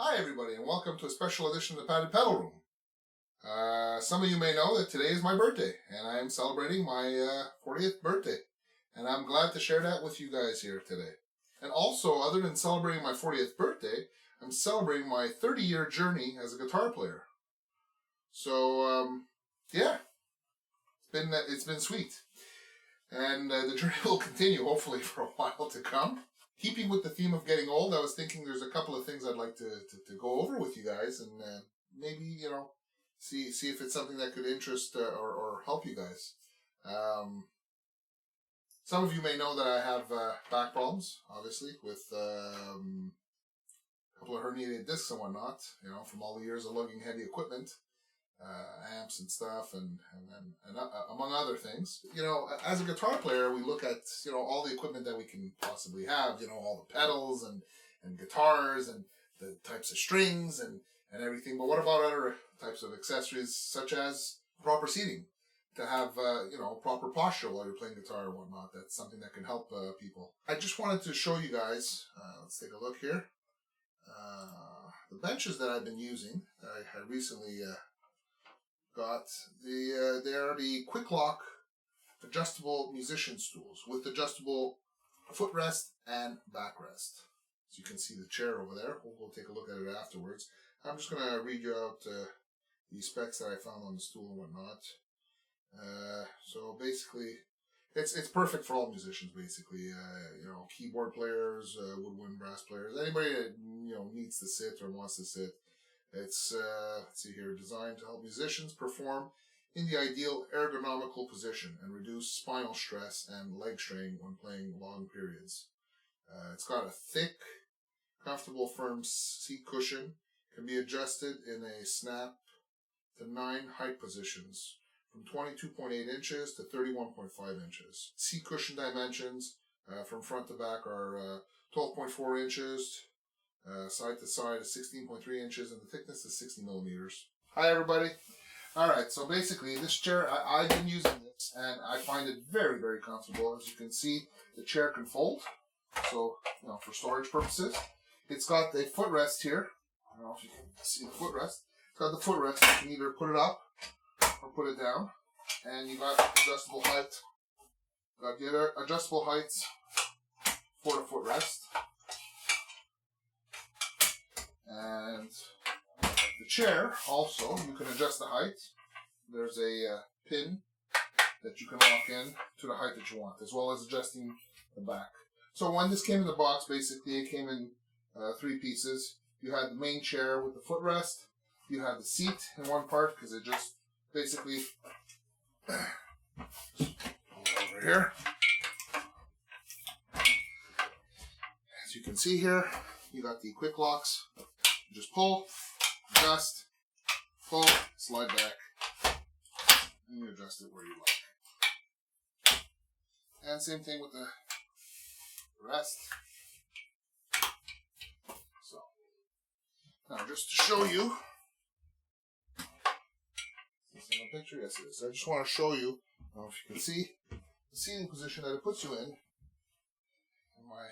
Hi everybody, and welcome to a special edition of the Padded Pedal Room. Some of you may know that today is my birthday, and I am celebrating my 40th birthday. And I'm glad to share that with you guys here today. And also, other than celebrating my 40th birthday, I'm celebrating my 30-year journey as a guitar player. So, yeah, it's been sweet. And the journey will continue, hopefully, for a while to come. Keeping with the theme of getting old, I was thinking there's a couple of things I'd like to go over with you guys, and maybe, see if it's something that could interest or help you guys. Some of you may know that I have back problems, obviously, with a couple of herniated discs and whatnot, from all the years of lugging heavy equipment, amps and stuff, and among other things. As a guitar player, we look at, all the equipment that we can possibly have, all the pedals and guitars and the types of strings and everything. But what about other types of accessories, such as proper seating, to have, proper posture while you're playing guitar and whatnot? That's something that can help people. I just wanted to show you guys, let's take a look here, the benches that I've been using. I had recently got they are the QuikLok adjustable musician stools with adjustable footrest and backrest. So you can see the chair over there. We'll take a look at it afterwards. I'm just going to read you out the specs that I found on the stool and whatnot. So basically, it's perfect for all musicians. Basically, keyboard players, woodwind, brass players, anybody that needs to sit or wants to sit. It's, let's see here, designed to help musicians perform in the ideal ergonomical position and reduce spinal stress and leg strain when playing long periods. It's got a thick, comfortable, firm seat cushion. Can be adjusted in a snap to 9 height positions from 22.8 inches to 31.5 inches. Seat cushion dimensions from front to back are 12.4 inches. Side to side is 16.3 inches, and the thickness is 60 millimeters. Hi, everybody. All right, so basically, this chair, I've been using this, and I find it very, very comfortable. As you can see, the chair can fold, so, for storage purposes. It's got the footrest here. I don't know if you can see the footrest. It's got the footrest. You can either put it up or put it down, and you got adjustable height. Got the other adjustable heights for the footrest. And the chair, also, you can adjust the height. There's a pin that you can lock in to the height that you want, as well as adjusting the back. So when this came in the box, basically, it came in 3 pieces. You had the main chair with the footrest. You had the seat in one part, because it just basically over here. As you can see here, you got the QuikLoks. Just pull, adjust, pull, slide back, and you adjust it where you like. And same thing with the rest. So, now just to show you, is this in the picture? Yes, it is. I just want to show you, I don't know if you can see, the seating position that it puts you in my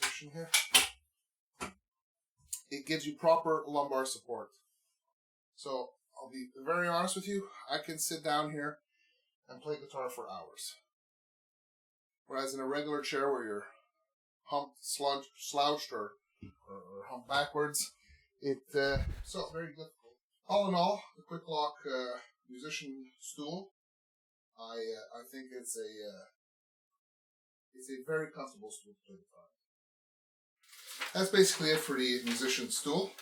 position here. It gives you proper lumbar support. So, I'll be very honest with you, I can sit down here and play guitar for hours. Whereas in a regular chair where you're humped, slouched, or humped backwards, it's very difficult. All in all, the QuikLok musician stool, I think it's a very comfortable stool to play guitar. That's basically it for the musician stool.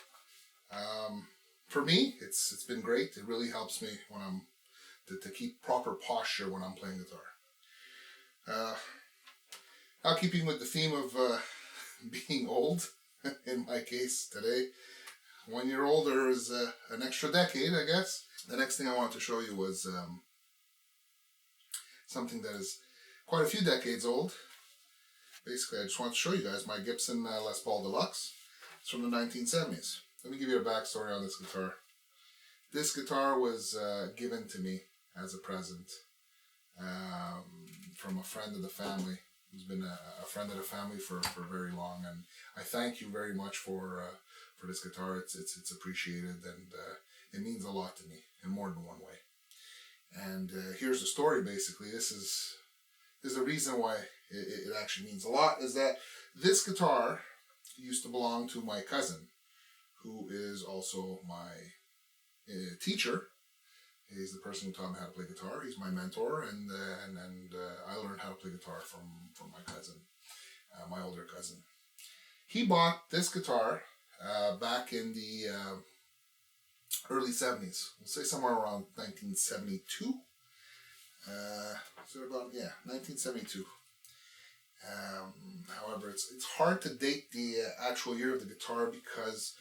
For me, it's been great. It really helps me when I'm to keep proper posture when I'm playing guitar. Now, keeping with the theme of being old, in my case today, 1 year older is an extra decade, I guess. The next thing I wanted to show you was something that is quite a few decades old. Basically, I just want to show you guys my Gibson Les Paul Deluxe. It's from the 1970s. Let me give you a backstory on this guitar. This guitar was given to me as a present from a friend of the family He's been a friend of the family for very long, and I thank you very much for this guitar. It's appreciated, and it means a lot to me in more than one way. And here's the story. Basically, this is the reason why it actually means a lot. Is that this guitar used to belong to my cousin, who is also my teacher. He's the person who taught me how to play guitar. He's my mentor, and I learned how to play guitar from my cousin, my older cousin. He bought this guitar back in the early 70s. We'll say somewhere around 1972. Is it about, yeah, 1972. However, it's hard to date the actual year of the guitar because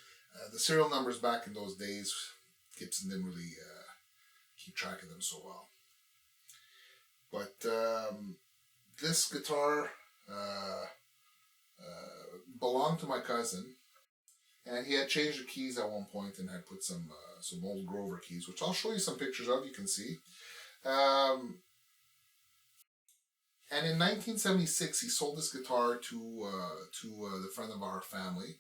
the serial numbers back in those days, Gibson didn't really keep track of them so well. But this guitar belonged to my cousin, and he had changed the keys at one point and had put some old Grover keys, which I'll show you some pictures of. You can see. And in 1976, he sold this guitar to the friend of our family,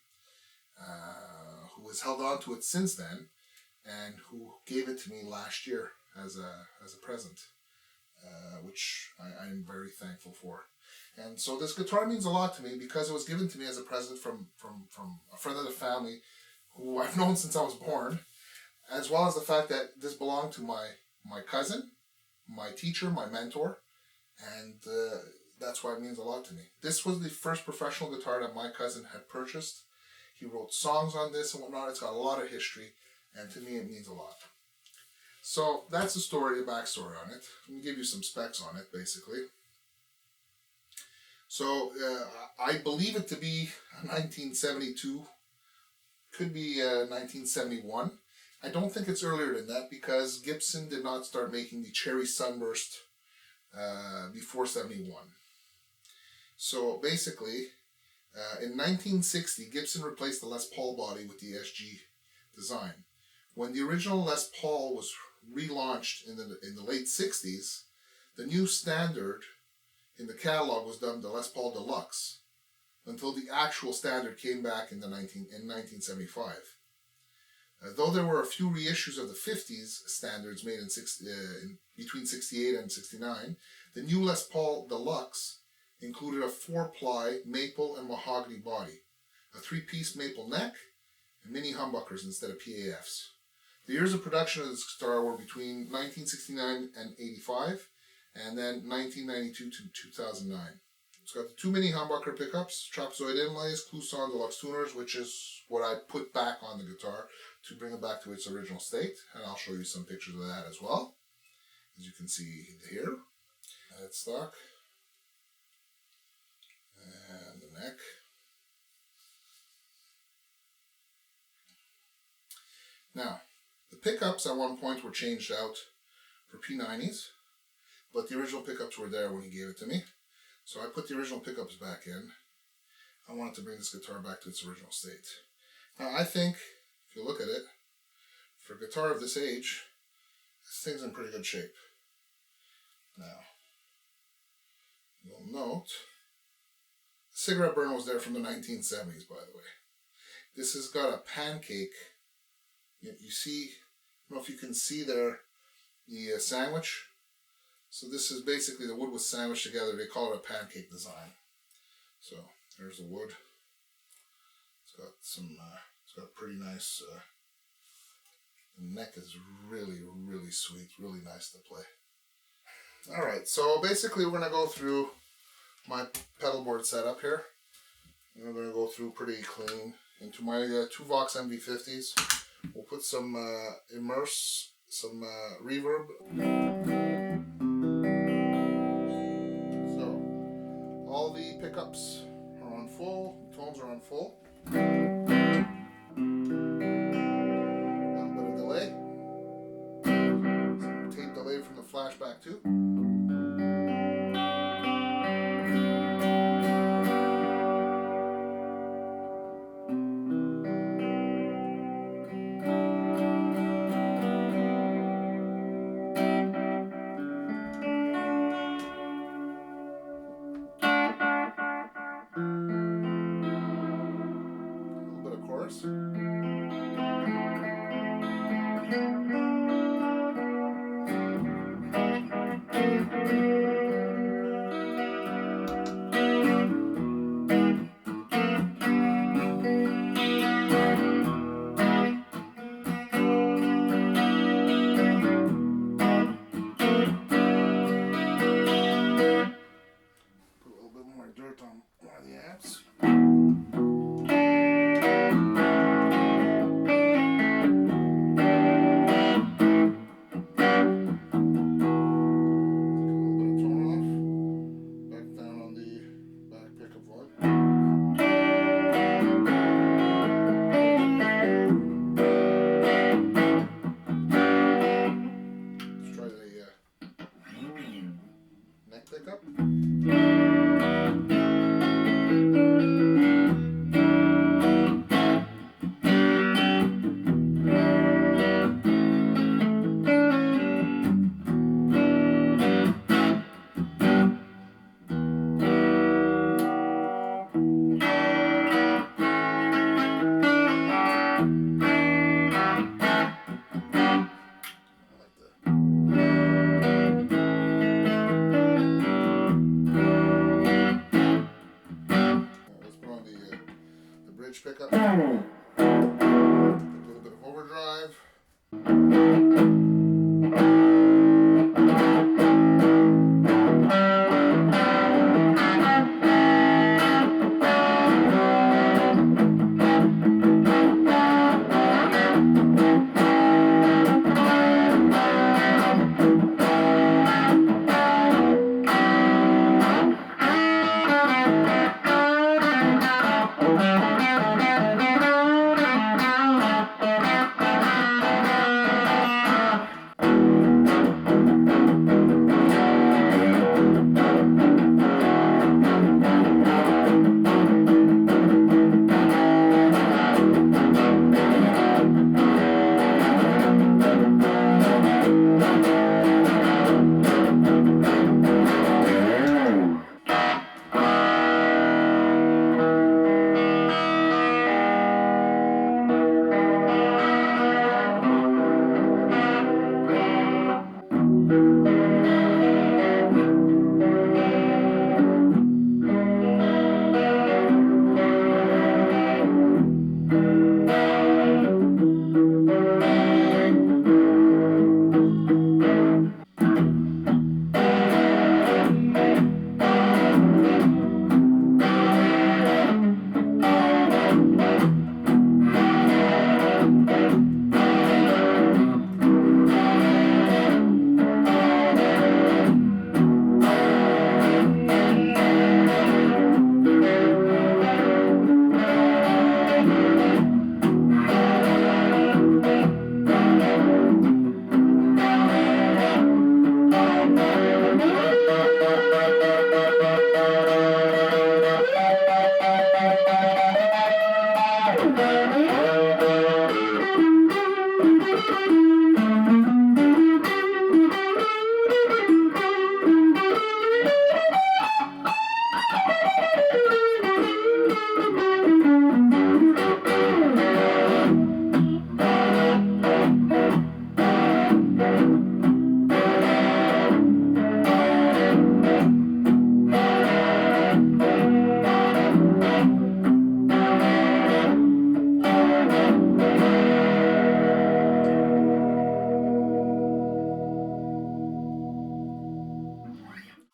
who has held on to it since then, and who gave it to me last year as a present, which I am very thankful for. And so this guitar means a lot to me because it was given to me as a present from a friend of the family who I've known since I was born, as well as the fact that this belonged to my cousin, my teacher, my mentor, and that's why it means a lot to me. This was the first professional guitar that my cousin had purchased. He wrote songs on this and whatnot. It's got a lot of history, and to me it means a lot. So that's the story, the backstory on it. Let me give you some specs on it, basically. So I believe it to be 1972, could be 1971. I don't think it's earlier than that because Gibson did not start making the Cherry Sunburst before 71. So basically, in 1960, Gibson replaced the Les Paul body with the SG design. When the original Les Paul was relaunched in the late 60s, the new standard in the catalog was dubbed the Les Paul Deluxe, until the actual standard came back in 1975. Though there were a few reissues of the 50s standards made in between 68 and 69, the new Les Paul Deluxe included a 4-ply maple and mahogany body, a 3-piece maple neck, and mini humbuckers instead of PAFs. The years of production of this guitar were between 1969 and 85, and then 1992 to 2009. It's got the 2 mini humbucker pickups, trapezoid inlays, Clouson Deluxe tuners, which is what I put back on the guitar to bring it back to its original state, and I'll show you some pictures of that as well. As you can see here, headstock, and the neck. Now, the pickups at one point were changed out for P90s, but the original pickups were there when he gave it to me. So I put the original pickups back in. I wanted to bring this guitar back to its original state. Now I think, if you look at it, for a guitar of this age, this thing's in pretty good shape. Now, you'll note, the cigarette burn was there from the 1970s, by the way. This has got a pancake. You see, I don't know if you can see there, the sandwich. So this is basically the wood was sandwiched together. They call it a pancake design. So there's the wood. It's got some. It's got pretty nice. The neck is really, really sweet. Really nice to play. All right. So basically, we're gonna go through my pedal board setup here. And we're gonna go through pretty clean into my 2 Vox MV50s. We'll put some Immerse, some reverb. All the pickups are on full, the tones are on full. A little bit of delay. Some tape delay from the Flashback too. Pickup, a little bit of overdrive.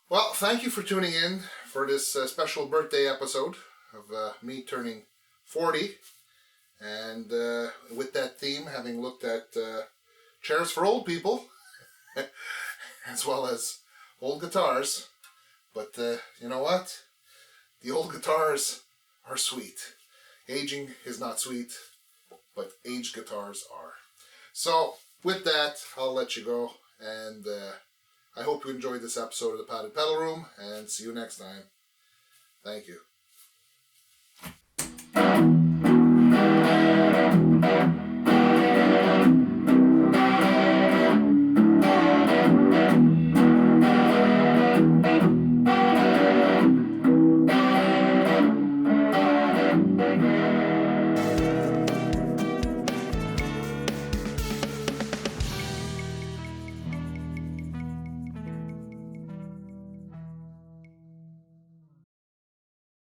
Well, thank you for tuning in for this special birthday episode of me turning 40. And with that theme, having looked at chairs for old people, as well as old guitars. But you know what? The old guitars are sweet. Aging is not sweet, but aged guitars are. So, with that, I'll let you go. And I hope you enjoyed this episode of the Padded Pedal Room, and see you next time. Thank you.